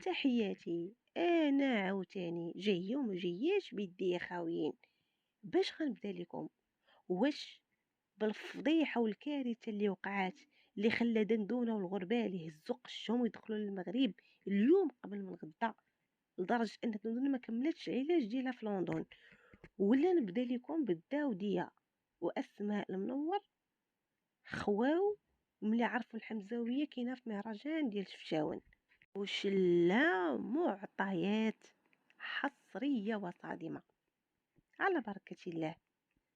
تحياتي. انا عاوتاني جايه وما جاياش بيدي يا خاويين. باش غنبدا لكم؟ واش بالفضيحه والكارثه اللي وقعات، اللي خلى دندونه والغربال يهزوا قشهم ويدخلوا للمغرب اليوم قبل من غدا، لدرجه ان دندونه ما كملتش العلاج ديالها في لندن؟ ولا نبدا لكم بالداوديه واسماء المنور خواو ملي عرفوا الحمزاويه كاينه في مهرجان ديال شفشاون، وشلا معطيات حصرية وصادمة على بركة الله.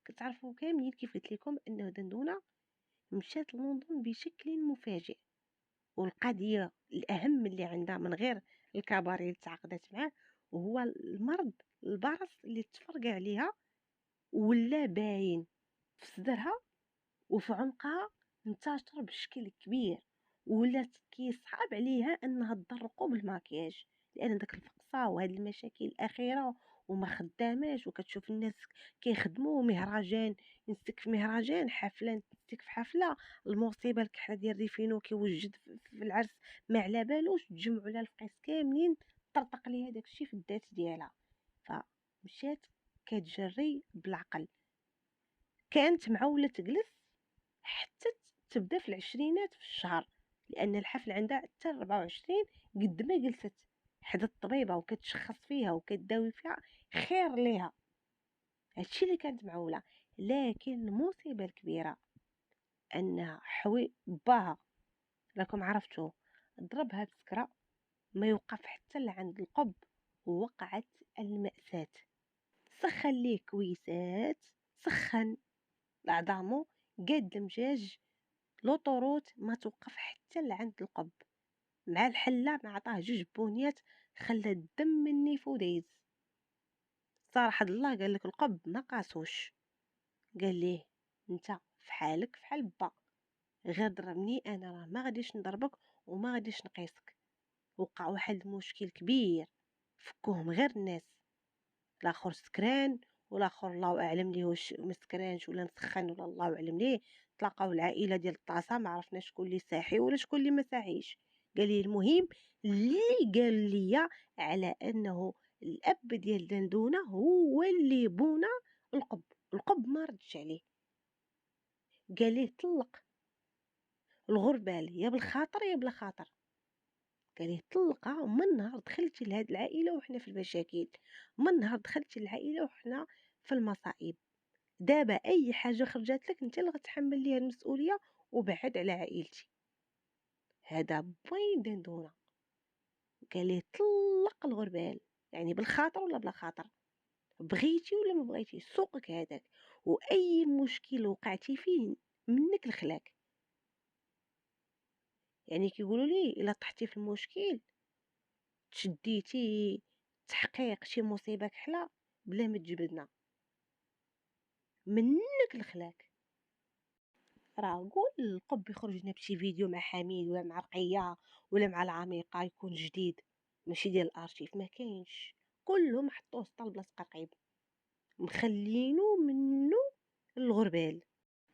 كتعرفوا كاملين كيف قلت لكم أنه دندونة مشات لندن بشكل مفاجئ، والقضية الأهم اللي عندها من غير الكباري اللي تعاقدت معاه هو المرض البرص اللي تفرقع عليها ولا باين في صدرها وفي عنقها، انتشر بشكل كبير، ولات كيصعب عليها انها تضرقو بالماكياج لان داك الفقصه وهاد المشاكل الاخيره وما خداماش، وكتشوف الناس كيخدموا مهرجان نستك في مهرجان، حفله نستك في حفله، المصيبه الكحله ديال ريفينو كيوجد في العرس ما على بالوش، تجمعوا لها الفقيس كاملين، طرطق ليها داكشي في الذات ديالها. فمشات كتجري بالعقل، كانت معوله تجلس حتى تبدا في العشرينات في الشهر، لان الحفل عندها حتى 24 قد ما جلست حدا الطبيبه وكتشخص فيها وكتداوي فيها خير ليها. هادشي اللي كانت معوله. لكن المصيبه الكبيره ان حوي باها، راكم عرفتوه، ضربها بسكره ما يوقف حتى لعند القب، ووقعت المأساة. سخن ليه كويسات، سخن لعظامو، قاد المجاج، لوطوروت ما توقف حتى لعند القب، مع الحله ما عطاه جوج بونيات خلى الدم من نيفو دايز. صراحه الله قال لك القب ما قاسوش، قال ليه انت في حالك في حال با، غير ضربني انا راه ما غاديش نضربك وما غاديش نقيسك. وقع واحد المشكل كبير فكوهم غير الناس، الاخر سكران والاخر الله اعلم ليه واش مسكرانش ولا مسخن ولا الله اعلم ليه. تلاقاو العائله ديال الطاسه ما عرفنا شكون اللي ساحي ولا شكون اللي ما ساحيش. قال لي المهم اللي قال لي على انه الاب ديال دندونه هو اللي بونا القب. القب ما ردش عليه، قال ليه طلق الغربال يا بالخاطر يا بلا خاطر. قال ليه طلقها من نهار دخلتي لهاد العائله وحنا في المشاكل، من نهار دخلتي العائله وحنا في المصائب. دابا اي حاجه خرجت لك انت اللي غتحمل ليها المسؤوليه، وبعد على عائلتي. هذا بوين دندونه. قال ليه طلق الغربال، يعني بالخاطر ولا بلا خاطر، بغيتي ولا ما بغيتيش سوقك هذاك، واي مشكل وقعتي فيه منك الخلاك. يعني كيقولوا لي الا طحتي في المشكل تشديتي تحقيق شي مصيبه كحله بلا ما تجبدنا منك الخلاك. راه قول القب يخرج لنا بشي فيديو مع حميد ولا مع رقية ولا مع العميقة يكون جديد، ماشي ديال الارشيف، ما كاينش، كلهم حطوه سطل بلاصه قرقيب، مخلينو منه الغربال،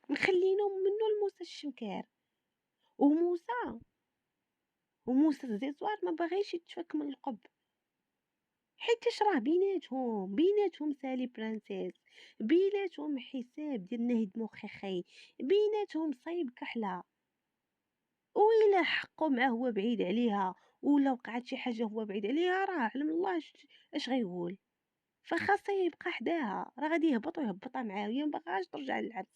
مخلينو منه الموسى الشمكار. وموسى وموسى الزيزوار ما باغيش يتفك من القب، حيتاش راه بيناتهم سالي برانسيس، بيناتهم حساب ديال نهد مخيخي، بيناتهم صايب كحله. وإلا حقو معاه هو بعيد عليها ولا وقعت شي حاجه هو بعيد عليها، راه علم الله اش غيقول. فخاصه يبقى حداها، راه غادي يهبط ويهبطها معاه، وهي مبغاش ترجع للعرس،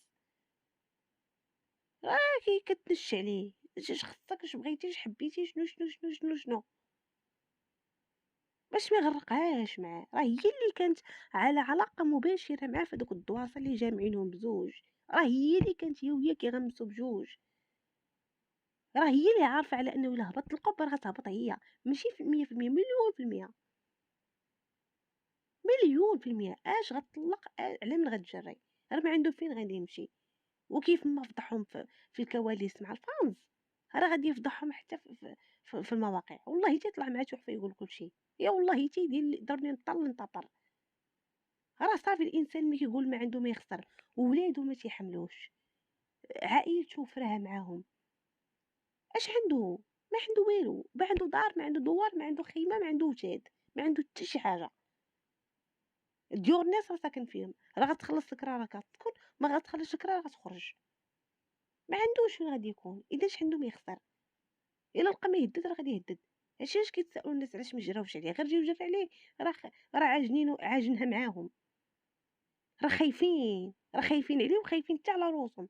راه كي كتنش عليه. اش خصك، اش بغيتي، اش حبيتي، شنو شنو شنو شنو شنو، باش ما يغرقهاش معاه. راه هي اللي كانت على علاقه مباشره معاه في دوك الدواسه اللي جامعينهم بزوج، راه هي اللي كانت هي وهي كيغمسوا بجوج، راه هي اللي عارفه على انه الا هبط القب راه غتهبط هي، ماشي في 100%، مليون في المية، مليون في المية. اش غتطلق، على من غتجري، راه ما عنده فين غادي يمشي. وكيف ما فضحهم في الكواليس مع الفانز، راه غادي يفضحهم حتى في المواقع. والله تيطلع مع تحفه يقول كل شيء، يا والله تيدير ضربني نطر نطر. راه صافي الانسان ملي كيقول ما عنده ما يخسر، ولادو ما تيحملوش، عائلته فرها معاهم، اش عنده، ما عنده والو، ما عنده دار، ما عنده دوار، ما عنده خيمه، ما عنده ولاد، ما عنده حتى شي حاجه. ديور الناس راه ساكن فيهم، راه غتخلص لك راه كتكون، ما غتخلصش لك راه غتخرج. ما عندوش فين غادي يكون، اذا اش عنده ما يخسر. الا لقى ما يهدد راه غادي يهدد. هادشي علاش كيتسائلوا الناس علاش ما جراوش عليه، غير جيو جرى عليه راه عاجنين عاجنها معاهم، راه خايفين عليه وخايفين حتى على روسهم.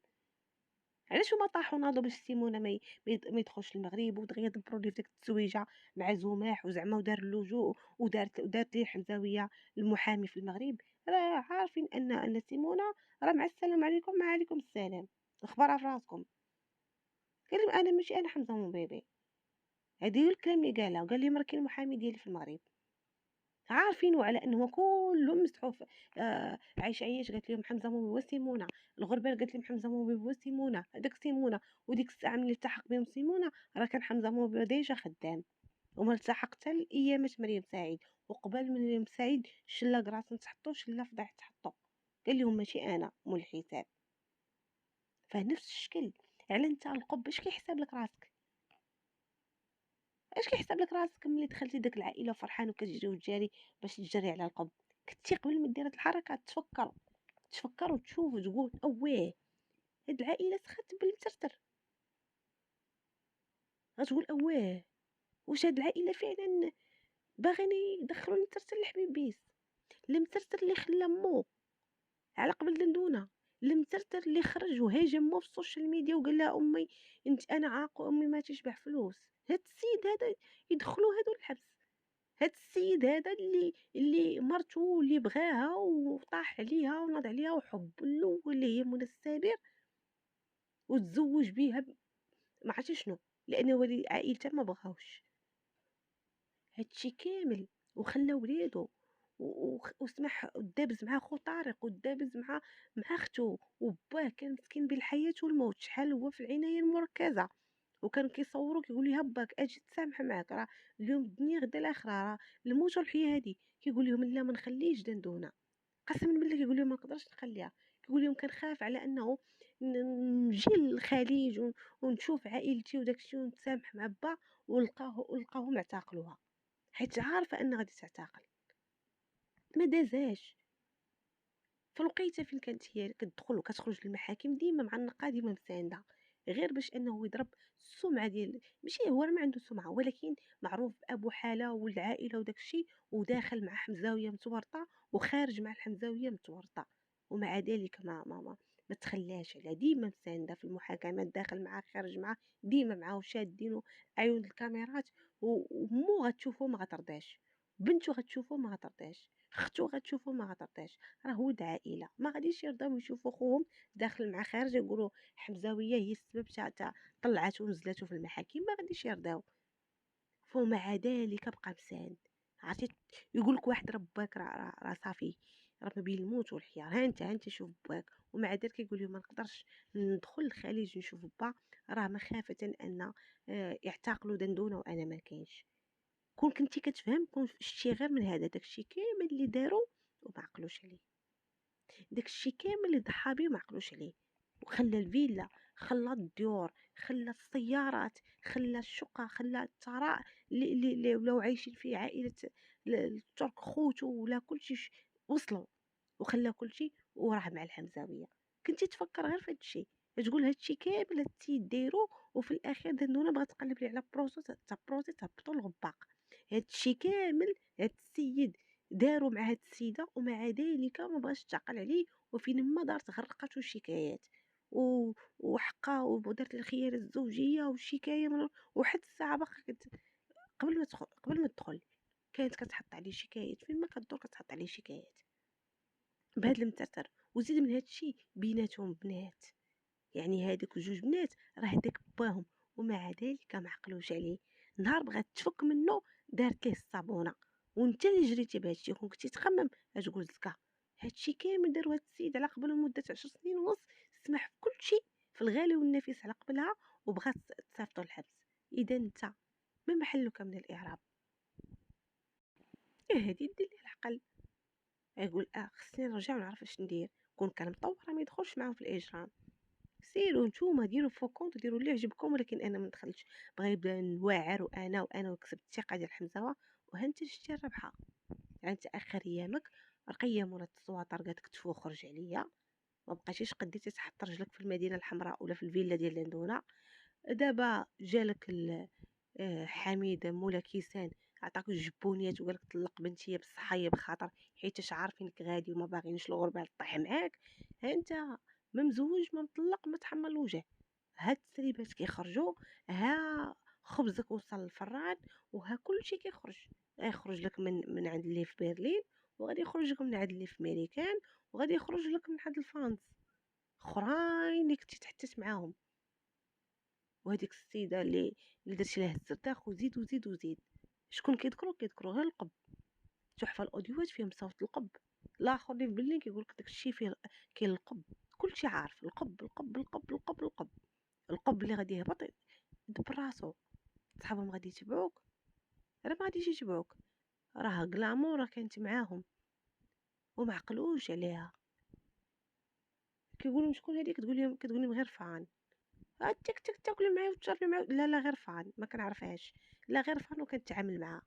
علاش هما طاحوا ناضوا باش سيمونه ما يدخلش المغرب، ودغيا دبروا ليه في ديك التسويجه مع زماح وزعما ودار اللجوء، ودارت ليه الحمزاويه المحامي في المغرب. راه عارفين ان سيمونه راه مع السلام عليكم، مع عليكم السلام، اخبارها في راسكم. قال لهم انا ماشي انا حمزه من بيبي. هذه هو الكلام اللي قالها، وقال لهم راه كاين محامي ديالي في المغرب. عارفينه على انه كلهم مسحوف. عايشه عياش قالت لهم حمزه مومي وسيمونه، الغربال قالت لهم حمزه مومي وسيمونه، هذاك سيمونه. وديك الساعه ملي التحق بهم سيمونه راه كان حمزه مومي ديجا خدام، وما التحق حتى لايامات مريم سعيد. وقبل من مريم سعيد شلا كراس تحطو، شلا فضايح تحطو. قال لهم ماشي انا مول الحساب. فنفس الشكل، على انت القب اش كيحسب لك راسك؟ اش كيحسب لك راسك ملي دخلتي داك العائله فرحان وكتجري وتجاري باش تجري على القب؟ كنتي قبل ما دير هاد الحركه تفكر وتشوف وتقول اواه هاد العائله سخات بالمترتر. غتقول اواه واش هاد العائله فعلا باغيين يدخلوا المترتر لحبيب بيس؟ المترتر اللي خلى مو على قبل دندونه، المترتر اللي خرج وهاجم مو في السوشيال ميديا وقال لها امي انت انا عاق وامي ما تشبع فلوس. هاد السيد هذا يدخلوا هادو الحبس. هاد السيد هذا اللي مرتو اللي بغاها وطاح عليها وناض عليها وحب الاول اللي هي منى السابر، وتزوج بيها ما عرفتش شنو، لان ولي عائلته ما بغاوش هادشي كامل. وخلى ولادو وسمح ودابز مع خو طارق، ودابز مع اختو، وباه كان مسكين بين الحياه والموت. شحال هو في العنايه المركزه، وكان كيصوروا كيقول لي باك اجي تسامح معاك، راه اليوم الدنيا غدا الاخره، راه الموت والحياه هادي. كيقول لهم لا ما نخليش دندونه، قسما بالله كيقول لهم ما نقدرش نخليها. كيقول لهم كنخاف على انه نجي للخليج ونشوف عائلتي وداك الشيء ونتسامح مع با ولقاهم اعتقلوها، حيت عارفه ان غادي تعتقل. ما دازاش في الوقيته فين كانت هي كتدخل وكتخرج للمحاكم ديما مع النقاد، ديما مسانده، غير باش انه يضرب السمعه ديال، ماشي هو ما عنده سمعه، ولكن معروف ابو حاله والعائله وداك الشيء، وداخل مع حمزاويه متورطه وخارج مع الحمزاويه متورطه. ومع ذلك ما تخلاش عليها، ديما مسانده في المحاكمات، داخل معاه خارج معاه، ديما معاه وشادينه عيون الكاميرات. ومو غتشوفو ما غترضاش، بنته غتشوفو ما غترضاش، اختو غتشوفو ما غترضاش. راه ولد عائله ما غاديش يرضاو يشوفوا خوهم داخل مع خارج، يقولوا حمزاويه هي السبب تاع طلعته ونزلته في المحاكم، ما غاديش يرضاو. ومع ذلك بقى مساند. عرفتي، يقول لك واحد رباك راه صافي، راه ما بين الموت والحياه، ها انت شوف باك. ومع ذلك يقول لهم ما نقدرش ندخل الخليج نشوف با، راه مخافه ان يعتقلوا دندونه وانا ما كاينش. كون كنتي كتفهم، كون شتي غير من هذا داكشي كامل اللي داروا وما عقلوش عليه، داكشي كامل اللي ضحى بيه وما عقلوش عليه، وخلى الفيلا، خلى الديور، خلى السيارات، خلى الشقة، خلى الثراء اللي ولاو عايشين فيه عائلة الترك خوتو ولا كلشي وصلوا، وخلى كلشي وراه مع الحمزاوية. كنتي تفكر غير في هادشي، تقول هادشي كامل هاد السيد دايرو، وفي الاخير دندونه بغات تقلب لي على بروسو تهبطو الغباق. هادشي كامل هاد السيد داروا مع هاد السيده، ومع ذلك ما بغاش تعقل عليه. وفين ما دارت غرقته الشكايات وحقا ودارت الخيانه الزوجيه والشكايه وحتى الساعه باقا قبل ما تدخل كانت كتحط عليه شكايات، فين ما كدور كتحط عليه شكايات بهذا المترتر. وزيد من هذا الشيء بيناتهم بنات، يعني هذوك جوج بنات راه داك باهم، ومع ذلك ما عقلوش عليه. نهار بغات تفك منه دارت ليه الصابونه. وانت اللي جريتي بهادشي، كون كنتي تخمم تقول زكا هادشي كامل دارو هاد السيد على قبل مده 10 سنين ونص، سمح في كل شيء في الغالي والنفيس على قبلها، وبغات تصيفطو الحبس. اذا انت ما محلك من الاعراب؟ هادي دير ليه العقل، يقول خصني نرجع ونعرف اش ندير. كون كان مطور ما يدخلش معاهم في الاجرام، سيروا نتوما ديروا فو كونط ديروا اللي عجبكم، ولكن انا ما ندخلش. بغا يبدا نواعر وانا وكسبت الثقه ديال حمزه، وها انت شتي الربحه. انت اخر ايامك رقيه مولات السواطر قالك تفو خرج عليا، ما بقيتيش قديتي تحط رجلك في المدينه الحمراء ولا في الفيلا ديال لندونا. دابا جالك حميد مولا كيسان، عطاك الجبونيات وقالك طلق بنتي بالصحيه بخاطر حيتاش عارفينك غادي وما باغينش الغربه طيح معاك. ها انت ما مزوج ما مطلق ما تحمل الوجه، هاد التسريبات كيخرجوا، ها خبزك وصل للفران، وها كلشي كيخرج. غيخرج لك من عند اللي في برلين، وغادي يخرج لك من عند اللي في ميريكان، وغادي يخرج لك من عند الفرنس اخرين اللي كنتي تحتس معاهم. وهذيك السيده اللي درتي لها الزرداخ وزيد وزيد وزيد. شكون كيذكروا غير القب. تحفه الاوديوات فيهم صوت القب. الاخر اللي في برلين كيقول لك داكشي فيه كاين القب. كلشي عارف القب القب القب القب القب. القب اللي غادي يهبط يدبر راسو. صحابهم غادي يتبعوك، راه ما غاديش يتبعوك، راه كلامور كانت معاهم وما عقلوش عليها. كيقولوا شكون هذيك، كتقول لهم غير فان. تك تك تاكلي معايا وتشربي معايا، لا لا غير فان ما كنعرفهاش، لا غير فان وكنتعامل معاها.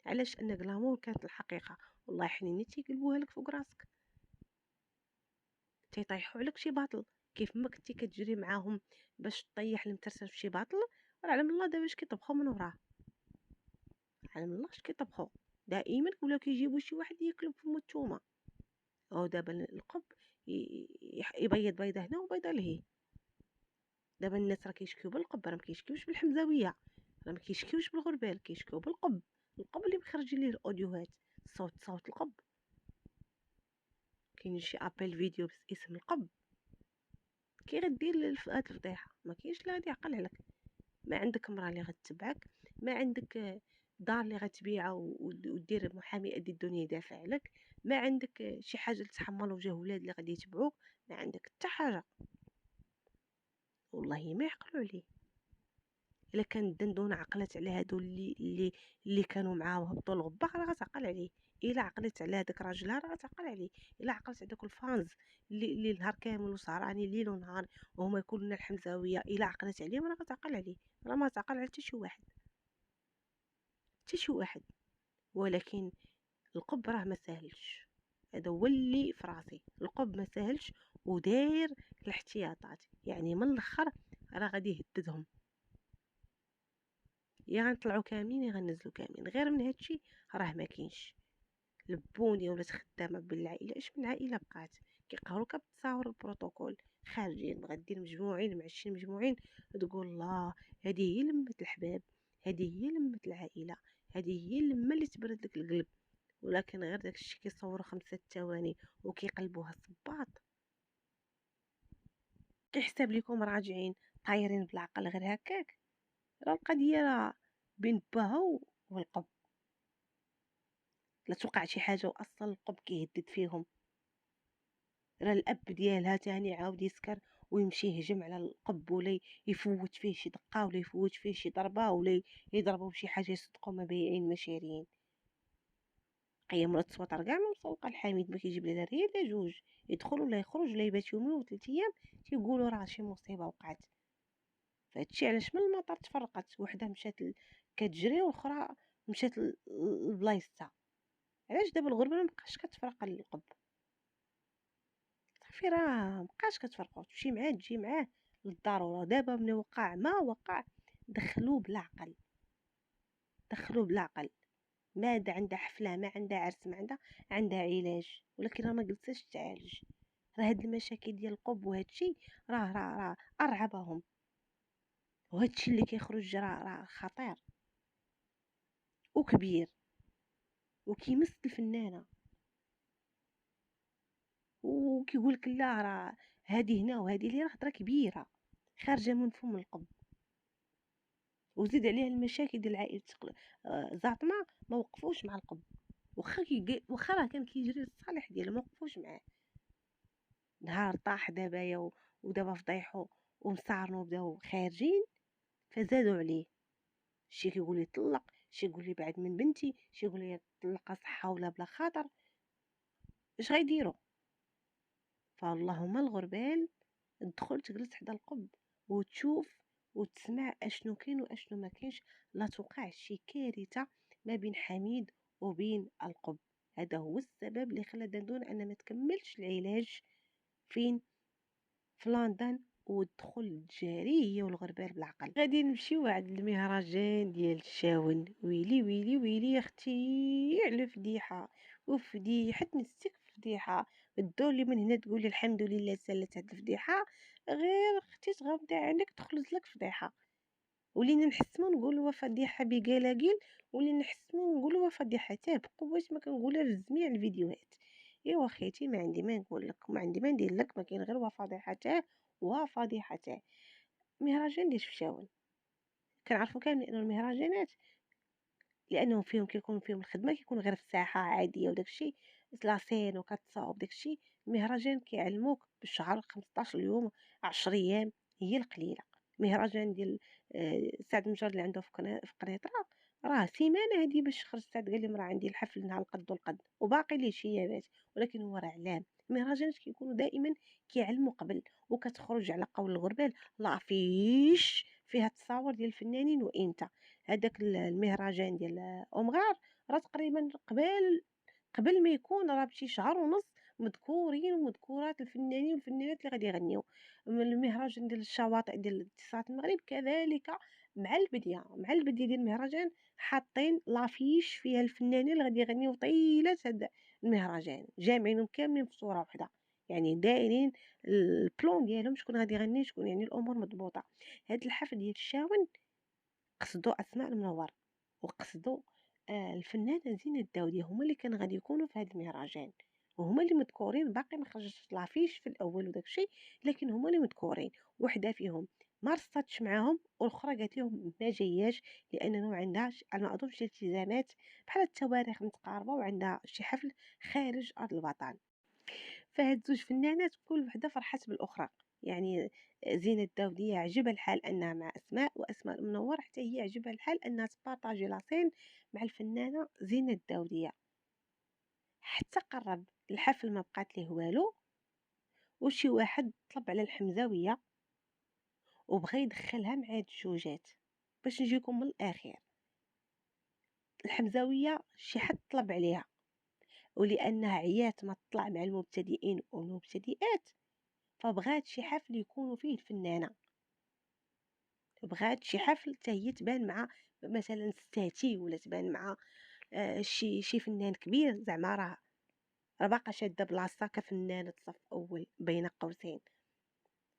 علاش؟ ان كلامور كانت الحقيقه. والله حنيني تيقلبوها لك فوق راسك، تيطيحوا عليك شي باطل. كيف ما كنتي كتجري معاهم باش تطيح المترسل في شي باطل، راه علم الله دابا اش كيطبخوا من وراه. علم الله اش كيطبخوا. دائما ولاو كيجيبوا شي واحد ياكلوا بفمو الثومه. او دابا القب يبيض بيضه هنا وبيضه لهي. دابا الناس راه كيشكيو بالقب، راه ما كيشكيوش بالحمزاويه، راه ما كيشكيوش بالغربال، كيشكيو بالقب. القب اللي بيخرج ليه الاوديوهات، صوت القب. كاين شي ابل فيديو باسم القب، كي غدير هاد الفضيحه. ما كاينش لا غادي يعقل عليك. ما عندك امراه اللي غتتبعك، ما عندك دار اللي غتبيعها ودير محامي قد الدنيا يدافع عليك، ما عندك شي حاجه لتحمل وجه ولاد اللي غادي يتبعوك، ما عندك حتى حاجه. والله ما يعقلوا عليه. الا كان الدندون عقلت على هادو اللي كانوا معاه وهبطوا الغبا راه غتعقل عليه. الا عقلت على هذاك راجلها راه غتعقل عليه. الا عقلت على دوك الفانز اللي النهار كامل وسهرانين ليل ونهار وهما يكونوا الحمزاويه، الا عقلت عليهم راه غتعقل عليه. راه ما تعقل على حتى شي واحد، حتى شي واحد. ولكن القب راه ما ساهلش. هذا هو اللي في راسي، القب ما ساهلش وداير الاحتياطات. يعني من الاخر راه غادي يهددهم، يا غنطلعوا كاملين يا غنزلوا كاملين. غير من هادشي راه ما كاينش. لبوني ولات خدامه بالعائله. اش من عائله بقات كيقهروك بالتصاور البروتوكول. خارجين مغادين مجموعين معشين مجموعين، تقول الله هذه هي لمه الحباب، هذه هي لمه العائله، هذه هي اللمه اللي تبرد لك القلب. ولكن غير داكشي كيصوروا 5 ثواني وكيقلبوها الصباط، كيحسب لكم راجعين طايرين بالعقل غير هكاك. راه القضيه راه بين باها والقب. لا توقع شي حاجه واصلا القب كيهدد فيهم، راه الاب ديالها تاني عاود يسكر ويمشي يهجم على القب، ولا يفوت فيه شي دقه، ولا يفوت فيه شي ضربه، ولا يضربوا بشي حاجه يصدقوا ما بايعين ما شاريين. قيم مرات السواطر كاع ما مسوقه الحميد ما كيجيب لها غير لا جوج، يدخل ولا يخرج ولا يبات يومين وثلاث ايام تيقولوا راه شي مصيبه وقعت. فهادشي علاش من المطار تفرقت، وحده مشات كتجري والاخرى مشات لبلايصتها. علاش دابا الغربه ما بقاش كتفرق القب؟ صافي راه مبقاش كتفرقوا، تمشي معاه تجي معاه للضروره. دابا من وقع ما وقع دخلوه بلا عقل، دخلوه بلا عقل. ما عندها حفله، ما عندها عرس، ما عندها علاج، ولكن راه ما جلساش تعالج. راه هاد المشاكل ديال القب وهادشي راه ارعبهم. وهادشي اللي كيخرج راه خطير وكبير وكيمس الفنانه. وكيقولك لا راه هادي هنا وهادي اللي راه هضره كبيره خارجه من فم القب. وزيد عليها المشاكل ديال عائله زعتمه ما وقفوش مع القب. واخا راه كان كيجري للصالح ديالو ما وقفوش معاه. نهار طاح دابا ودابا فضيحو ومصارنو وبداو خارجين فزادوا عليه. شي كيقول لي طلق، شي يقول لي بعد من بنتي، شي يقول لي طلقها صحه ولا بلا خاطر. اش غيديروا؟ فاللهم الغربال تدخل تجلس حدا القب وتشوف وتسمع اشنو كاين واشنو ما كاينش، لا توقع شي كارثة ما بين حميد وبين القب. هذا هو السبب اللي خلى دندون أن ما تكملش العلاج فين، في لندن، ودخل الجاري هي والغربال بالعقل. غادي نمشيو عند المهرجان ديال الشاون. ويلي ويلي ويلي يا اختي على فضيحة، وفضيحة نسيك فضيحة. الدولي من هنا تقولي الحمد لله سالت هاد الفضيحة، غير اختي تغمضي عينك تخلص لك فضيحة. ولينا نحسمو نقولوا فضيحة بقلاقيل، ولينا نحسمو نقولوا فضيحة تاع بقوات ما كنقولها في جميع الفيديوهات. ايوا خيتي ما عندي ما نقول لك، ما عندي ما ندير لك، ما كاين غير وفضيحته وفضيحته. مهرجان ديال الشفشاون كنعرفوا كاملين انه المهرجانات لانهم فيهم كيكون فيهم الخدمه كيكون غير في الساحه عاديه وداكشي لاسين وكتصاوب داكشي. المهرجان كيعلموك بالشهر 15 يوم 10 ايام هي القليله. مهرجان ديال سعد المجرد اللي عنده في قنيطره راه سيمانه هذه باش خرج سعد قال لهم راه عندي الحفل نهار القد والقد وباقي ليه شي ايامات، ولكن هو راه علام. المهرجانات كيكونوا دائما كيعلموا قبل، وكتخرج على قول الغربال لافيش فيها تصاور ديال الفنانين وامتى. هذاك المهرجان ديال أمغار راه تقريبا قبل ما يكون راه بشي شهر ونص مذكورين ومذكورات الفنانين والفنانات اللي غادي يغنيو. المهرجان ديال الشواطئ ديال اتصالات المغرب كذلك، مع البداية ديال المهرجان حاطين لافيش فيها الفنانين اللي غادي يغنيو طيلة هذا المهرجان، جامعينهم كاملين في صورة واحدة، يعني دايرين البلون ديالهم شكون غادي يغني شكون، يعني الامور مضبوطه. هاد الحفل ديال الشاون قصدوا أسماء المنور، وقصدوا الفنانة زينة الداودية، هما اللي كانوا غادي يكونوا في هذا المهرجان، وهما اللي مذكورين. باقي ما خرجتش لافيش في الاول وداك الشيء، لكن هما اللي مذكورين. وحده فيهم ما رصدتش معاهم، والاخرى قالت لهم ما جاياش لانه ما عندهاش على ما اظن شي التزامات بحال التواريخ متقاربه، وعندها شي حفل خارج ارض الوطن. فهاد زوج فنانات كل وحده فرحات بالاخرى. يعني زينة الداودية عجبها الحال انها مع اسماء، واسماء المنور حتى هي عجبها الحال انها تبارطاجي لاسين مع الفنانه زينة الداودية. حتى قرب الحفل ما بقات ليه والو، وشي واحد طلب على الحمزاويه وبغى يدخلها مع هاد الجوجات. باش نجيكم من الاخير، الحمزاويه شي حد طلب عليها، ولانها عيات ما تطلع مع المبتدئين والمبتدئات، فبغات شي حفل يكون فيه الفنانه، بغات شي حفل حتى هي تبان مع مثلا ستاتي، ولا تبان مع شي فنان كبير، زعما راه باقا شاده بلاصتها كفنانه صف اول بين قوسين.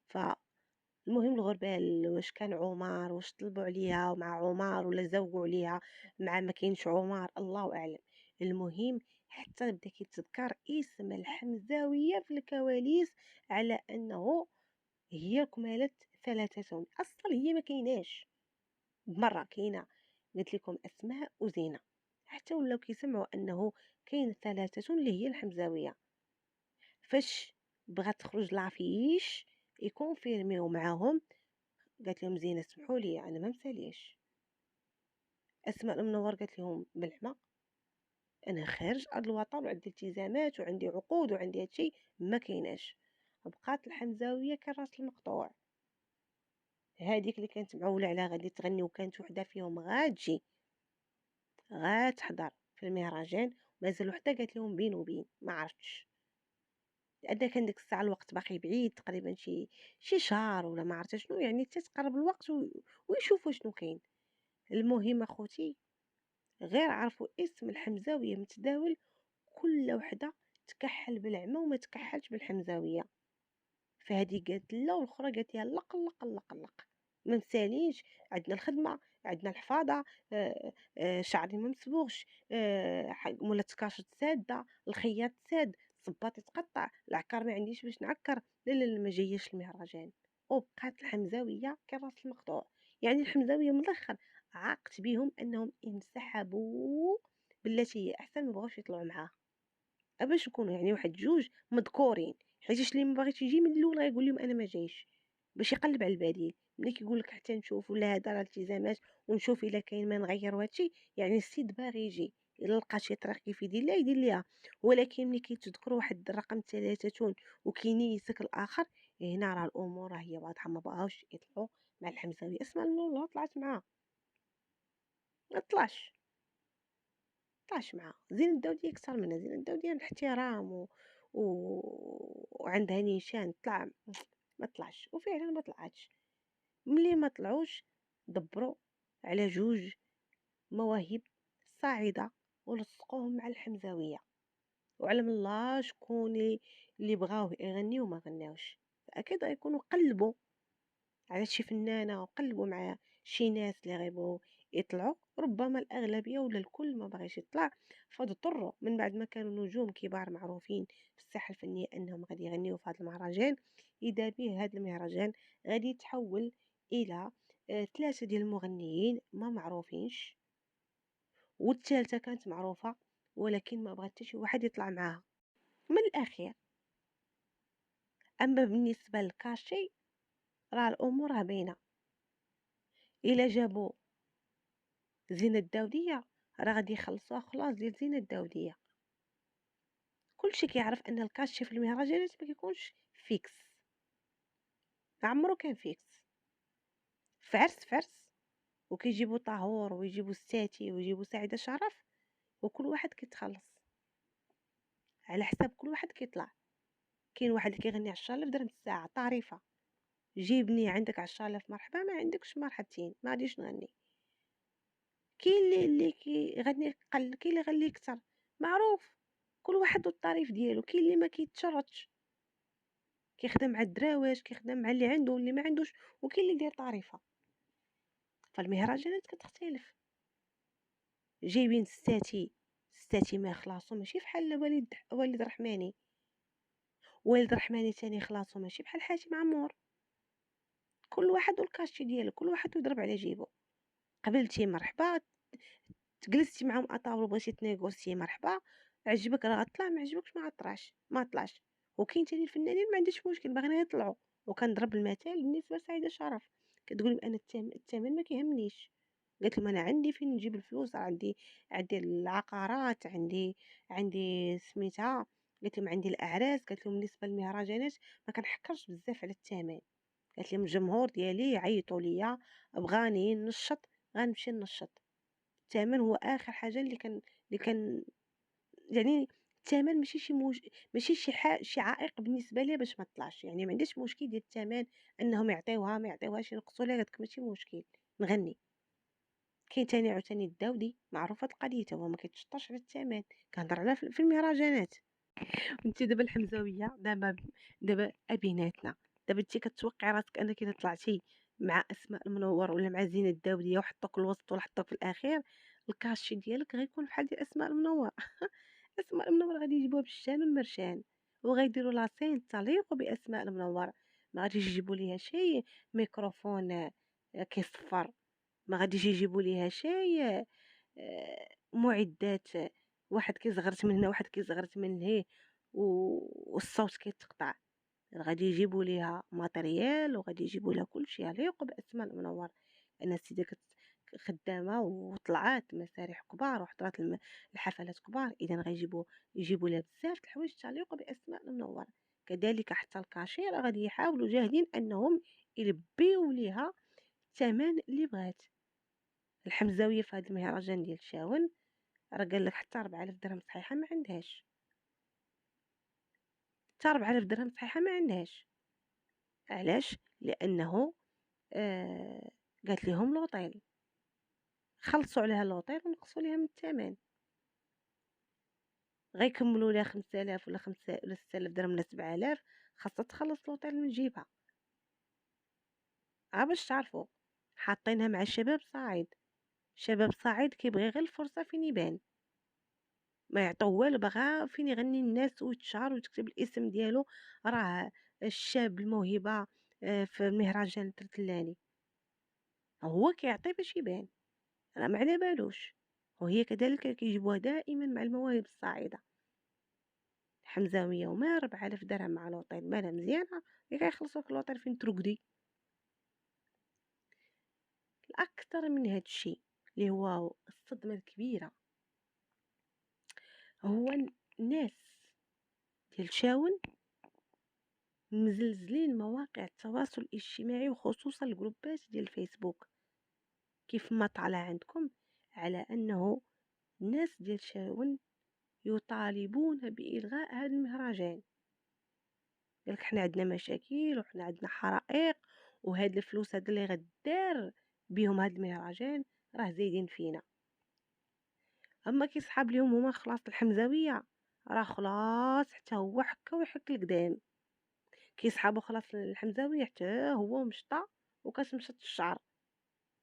فالمهم الغربال واش كان عمر، واش طلبوا عليها مع عمر ولا زوقوا عليها مع ما كاينش عمر، الله اعلم. المهم حتى بدا كيتذكر اسم الحمزاويه في الكواليس على انه هي كمالة ثلاثة، اصلا هي ما كايناش بمره. كاينه قلت لكم اسماء وزينه، حتى ولاو كيسمعوا انه كاين ثلاثه اللي هي الحمزاويه. فاش بغات تخرج لافيش يكونفيرميو معاهم، قالت لهم زينه سمحوا لي انا ما مساليش. اسماء المنور قالت لهم بالحما انا خارج ارض الوطن وعندي التزامات وعندي عقود وعندي هادشي ما كايناش. بقات الحمزاويه كالراس المقطوع، هذيك اللي كانت معوله على غادي تغني، وكانت وحده فيهم غاتجي غتحضر في المهرجان، مازال وحده قالت لهم بين وبين ما عرفتش، لان كان ديك الساعه الوقت باقي بعيد تقريبا شي شهر ولا ما عرفت شنو، يعني حتى تقرب الوقت ويشوفوا شنو كاين. المهم اخوتي غير عرفوا اسم الحمزاويه متداول، كل وحده تكحل بالعمى وما تكحلش بالحمزاويه. فهذه قالت لا، والاخرى قالت لها لق لق لق لق ما مسالينش، عندنا الخدمه، عندنا الحفاظه، شعري ما مسبوغش، مولا تكاشط ساده، الخياط ساد، صباطي تقطع، العكار ما عنديش باش نعكر. لا لا لا، ما جاياش المهرجان. وبقات الحمزاويه كراس المقطوع. يعني الحمزاويه من الاخر عاقت بهم انهم انسحبوا، بلاتي هي احسن ما بغاوش يطلعوا معاها. باش نكونوا يعني واحد جوج مذكورين، حيتاش اللي ما باغيش يجي من الاول غيقول لهم انا ما جايش، باش يقلب على البديل. ملي كيقول لك حتى نشوف ولا هذا راه التزامات ونشوف الا كاين ما نغير هادشي، يعني السيد باغي يجي الا لقى شي طريق كيف يدير لها يدير ليها. ولكن ملي كيتذكروا واحد الرقم 3 وكينيسك الاخر، هنا راه الامور راه هي واضحه، ما بغاوش يطلعوا مع الحمزاويه. اسمع المنوره طلعت معاه، ما طلعش معاه. زين الداوديه كثر منها، زين الداوديه الاحترام و... وعندها نيشان. طلع ما طلعش، وفعلا ما طلعتش. ملي ما طلعوش دبروا على جوج مواهب صاعده ولصقوهم مع الحمزاويه، وعلم الله شكون اللي بغاو يغنيو وما غناوش. اكيد غيكونوا قلبوا على شي فنانة وقلبوا مع شي ناس اللي غيبغوا يطلعوا. ربما الأغلبية ولا الكل ما بغيش يطلع، فاضطروا من بعد ما كانوا نجوم كبار معروفين في الساحة الفنية أنهم غادي يغنيو في هذا المهرجان. إذا به هذا المهرجان غادي يتحول إلى ثلاثة ديال المغنيين ما معروفينش، والثالثة كانت معروفة ولكن ما بغات حتى شي واحد يطلع معاها من الأخير. أما بالنسبة للكاشي راه الأمور راه باينة. إلا جابوا زينة الداودية راه غادي يخلصوها خلاص ديال زينة الداودية. كلشي كيعرف ان الكاشي في المهرجانات ما كيكونش فيكس، ما عمرو كان فيكس. فرس وكيجيبوا طاهور ويجيبوا الساتي ويجيبوا سعيدة شرف، وكل واحد كيتخلص على حساب كل واحد كيطلع. كاين واحد اللي كيغني 10000 درهم الساعة تعريفة، جيبني عندك 10000 مرحبا، ما عندكش مرحبتين ما غاديش نغني. كاين اللي كيغني قل، كاين اللي يغني كتر، معروف. كل واحد والطريف ديالو. كاين اللي ما كيتشرطش، كيخدم مع الدراويش، كيخدم مع اللي عنده واللي ما عندوش، وكاين اللي يدير طريفه. فالمهرجانات كتختلف. جايبين ستاتي ما خلاصو ماشي بحال والد رحماني. والد رحماني تاني خلاصو ماشي بحال حاتم عمور. كل واحد والكاشي ديالو، كل واحد يضرب على جيبو. قبلتي مرحبا، جلستي معاهم اطاول بغيتي تنيغوسي مرحبا، عجبك راه غطلع، ما عجبكش ما غطلعش ما طلعش. وكاين تاني الفنانين ما عندهمش مشكل باغيين يطلعوا. وكنضرب المثال بالنسبه لسعيده شرف، كتقول انا الثمن ما كيهمنيش. قالت لهم انا عندي فين نجيب الفلوس، عندي العقارات، عندي سميتها. قالت لهم عندي الاعراس. قالت لهم بالنسبه للمهرجانات ما كنحكرش بزاف على الثمن. قالت لهم الجمهور ديالي عيطوا ليا بغاني نشط غنمشي نشط. الثمن هو اخر حاجه اللي كان يعني. الثمن ماشي شي عائق بالنسبه لي باش ما طلعش. يعني ما عنديش مشكل ديال الثمن، انهم يعطيوها ما يعطيوهاش ينقصوا لي، هذاك ماشي مشكل نغني. كاين تاني عاوتاني الداودي معروفه القضيه، هو ما كيتشطرش على الثمن، كنهضر على في المهرجانات. انت دابا الحمزاويه، دابا ابيناتنا. دابا انت كتوقعي راسك انك اذا طلعتي مع اسماء المنور ولا مع زينة الداوديه وحطوك الوسط ولا حطوك في الاخير، الكاشي ديالك غيكون بحال ديال اسماء المنور. اسماء المنور غادي يجيبوها بالشان والمرشان، وغيديروا لاسين تليق باسماء المنور. ما غاديش يجيبوا ليها شي ميكروفون كيصفر، ما غاديش يجيبوا ليها شي معدات واحد كيزغرت من هنا واحد كيزغرت من هيه والصوت كيتقطع. غادي يجيبوا ليها ماتريال وغادي يجيبوا لها كلشي يليق باسماء المنور. لان السيده خدامه وطلعات مسارح كبار وحضرات الحفلات كبار، اذا يجيبوا لها بزاف د الحوايج تليق باسماء المنور. كذلك حتى الكاشير غادي يحاولوا جاهدين انهم يلبيو ليها الثمن اللي بغات. الحمزاويه في هذا المهرجان ديال شاون راه قال لك حتى 4000 درهم صحيحه ما عندهاش، حتى 4000 درهم صحيحه ما عندهاش. علاش؟ لانه آه قالت لهم لوطيل، خلصوا عليها لوطيل ونقصوا ليها من الثمن. غيكملوا لها 5000 ولا 5 ولا 6000 درهم ولا 7000، خاصها تخلص لوطيل من جيبها. باش تعرفوا حاطينها مع شباب صاعد. شباب صاعد كيبغي غير الفرصه فين يبان، ما يعطوه والو، بغا فين يغني الناس ويتشهر وتكتب الاسم ديالو. راه الشاب الموهبه في مهرجان الترتلاني هو كيعطي باش يبان، راه ما على بالوش. وهي كذلك كيجيبوها دائما مع المواهب الصاعده. حمزاويه وما 4000 درهم مع لوطيل مالها مزيانه، كيخلصوك لوطيل فين ترقدي. الاكثر من هذا الشيء اللي هو الصدمه الكبيره، هو الناس ديال شاون مزلزلين مواقع التواصل الاجتماعي وخصوصا الجروبات ديال الفيسبوك. كيف ما طلع عندكم على أنه الناس ديال شاون يطالبون بإلغاء هذا المهرجان. قالك حنا عندنا مشاكل وحنا عندنا حرائق، وهاد الفلوس هاد اللي غدار بهم هاد المهرجان راه زايدين فينا. اما كيصحاب ليهم هما خلاص الحمزاويه راه خلاص حتى هو حكا ويحك القدام. كيصحابو خلاص الحمزاويه حتى هو مشطى وكتمشط الشعر.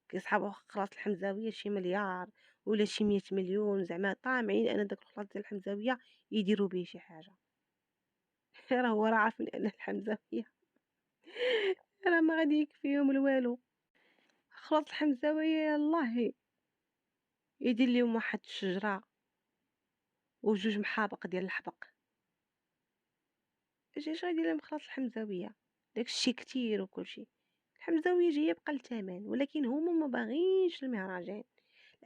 كيصحابو خلاص الحمزاويه شي مليار ولا شي 100 مليون، زعما طامعين ان داك الخلاص ديال الحمزاويه يديروا به شي حاجه. راه هو راه عارف ان الحمزاويه راه ما غادي يكفيهم الوالو. خلاص الحمزاويه يلاه يدير لهم واحد الشجره وجوج محابق ديال الحبق. اش غادي لهم خلاص الحمزاويه؟ داكشي كتير وكلشي. الحمزاويه جايه بقى الثمن، ولكن هما ما باغينش المهرجان.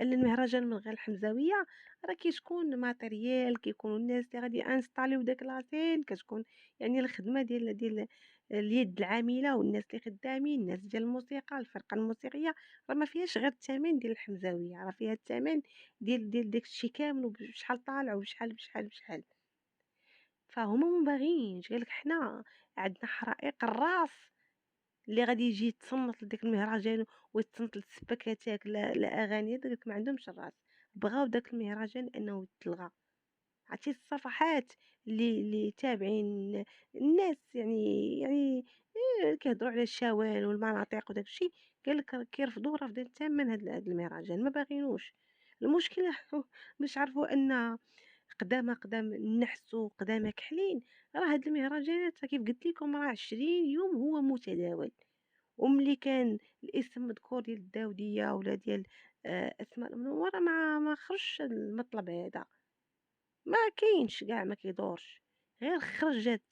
لان المهرجان من غير الحمزاويه راه كتكون ماتريال، كيكونوا الناس اللي غادي انستاليو داك لاسين، كتكون يعني الخدمه ديال اليد العامله والناس اللي خدامين، الناس ديال الموسيقى، الفرقه الموسيقيه. راه ما فيهاش غير الثمن ديال الحمزاويه، راه فيها الثمن ديال داكشي كامل وبشحال طالع وبشحال بشحال بشحال. فهما ما باغيينش. قالك حنا عندنا حرائق الراس اللي غادي يجي يتصنت لداك المهرجان ويتصنت للسباكاتاك لا اغاني. داك ما عندهمش الراس، بغاو داك المهرجان انه يتلغى. عرفتي الصفحات اللي تابعين الناس يعني كيهضروا على الشوال والمناطق وداك الشيء. قال لك كيرفضوا رفض تام من هذا المهرجان، ما باغينوش. المشكله باش عرفوا ان قدام النحس وقدام كحلين. راه هاد المهرجانات كيف قلت لكم راه 20 يوم هو متداول. وملي كان الاسم مذكور ديال الداوديه ولا ديال اسماء المنوره ما خرجش المطلب هذا. ما كاينش كاع، ما كيدورش. غير خرجت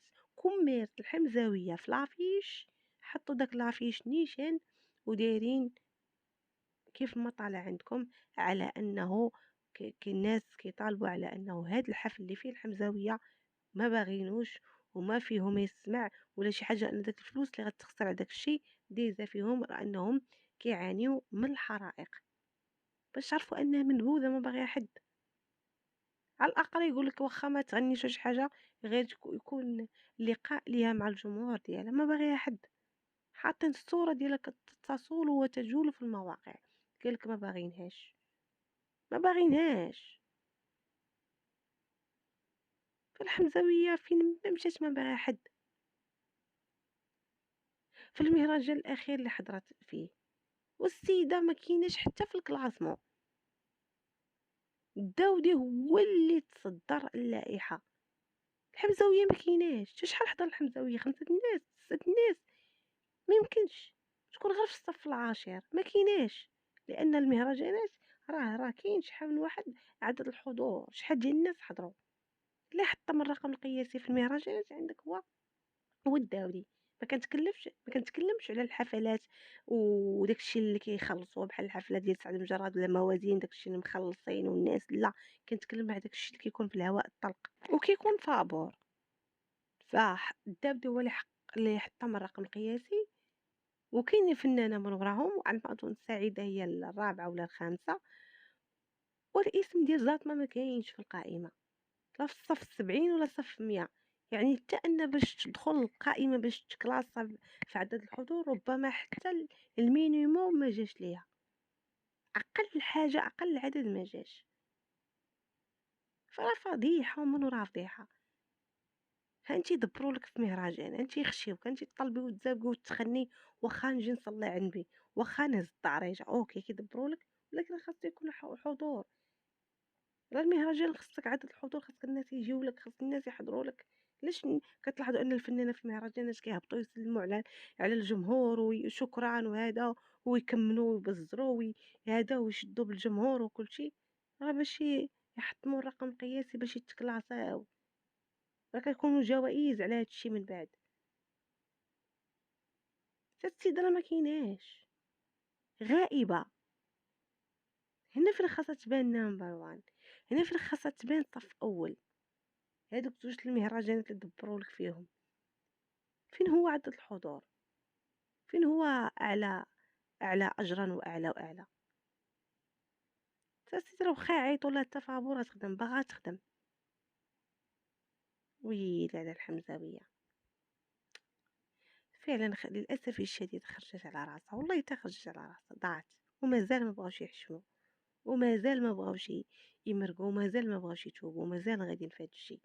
كميرة الحمزاويه في لافيش، حطوا داك لافيش نيشان ودايرين كيف ما طالع عندكم على انه كي الناس كيطالبوا على انه هذا الحفل اللي فيه الحمزاويه ما باغينوش وما فيهم يسمع ولا شي حاجه. ان داك الفلوس اللي غتخسر على داك الشيء دايزه فيهم، راه انهم كيعانيو من الحرائق. باش تعرفوا انها منبوذه ما باغيه حد. على الاقل يقول لك واخا ما تغنيش شي حاجه، غير يكون لقاء ليها مع الجمهور ديالها. ما باغيه حد. حاطين الصوره ديالك تتصل وتجول في المواقع. قالك ما باغينهاش، ما باغينهاش. فالحمزاويه فين ما مشات ما باغا حد. في المهرجان الاخير اللي حضرت فيه والسيده ما كايناش حتى في الكلاسمون. الداودي هو اللي تصدر اللائحه. الحمزاويه ما كايناش. شحال حضر الحمزاويه؟ 5 الناس، 6 الناس. ما يمكنش تكون غير في الصف العاشر. ما كايناش. لان المهرجانات راه كاين شحال من واحد عدد الحضور، شحال ديال الناس حضروا. لا حتى من الرقم القياسي في المهرجانات عندك هو الداودي. ما كنتكلمش على الحفلات وداكشي اللي كيخلصوه بحال الحفله ديال سعد مجرد ولا موازين، داكشي اللي مخلصين والناس لا. كنتكلم على داكشي اللي كيكون في الهواء الطلق وكيكون فابور. فالداودي هو اللي حطم الرقم القياسي. وكاين فنانه من وراهم على ما اظن سعيده هي الرابعه ولا الخامسه، والاسم ديال زاتما ما كاينش في القائمه، لا في الصف 70 ولا صف 100. يعني حتى ان باش تدخل القائمه باش تكلاصا في عدد الحضور ربما حتى المينيموم ما جاش ليها. اقل حاجه اقل عدد ما جاش. فراه فضيحه ومن وراها فضيحه. هانتي دبرولك في مهرجان، هانتي يخشيوك، هانتي تطلبي وتزابقي وتخني. واخا نجي نصلي عندي، واخا نهز الطريجه اوكي كيدبرولك، ولكن خاص يكون حضور. راه المهرجان خصك عدد الحضور، خاصك الناس يجيو لك، خاص الناس يحضروا لك. علاش كتلاحظوا ان الفنانه في المهرجانات كيهبطوا يسلموا على الجمهور وشكرا وهذا، ويكملوا ويبزروا هذا ويشدوا بالجمهور وكل شيء. راه باش يحطموا الرقم القياسي باش يتكلاصاو. راه كيكونوا جوائز على هذا الشيء من بعد. حتى السيده راه ما كايناش، غائبه. هنا فين خاصها تبان نمبر وان، هنا فين خاصها تبان صف اول. هادوك زوج المهرجانات اللي دبروا لك فيهم. فين هو عدد الحضور؟ فين هو أعلى أجرًا وأعلى وأعلى؟ تا سيدي راه واخا يعيطوا لها حتى فابور غتخدم، باغا تخدم. ويلي على الحمزاوية، فعلًا للأسف الشديد خرجت على راسها، والله حتى خرجت على راسها، ضاعت، ومازال ما بغاوش يحشموا، ومازال ما بغاوش يمرقوا، ومازال ما بغاوش يتوبوا، ومازال غاديين في هاد الشي.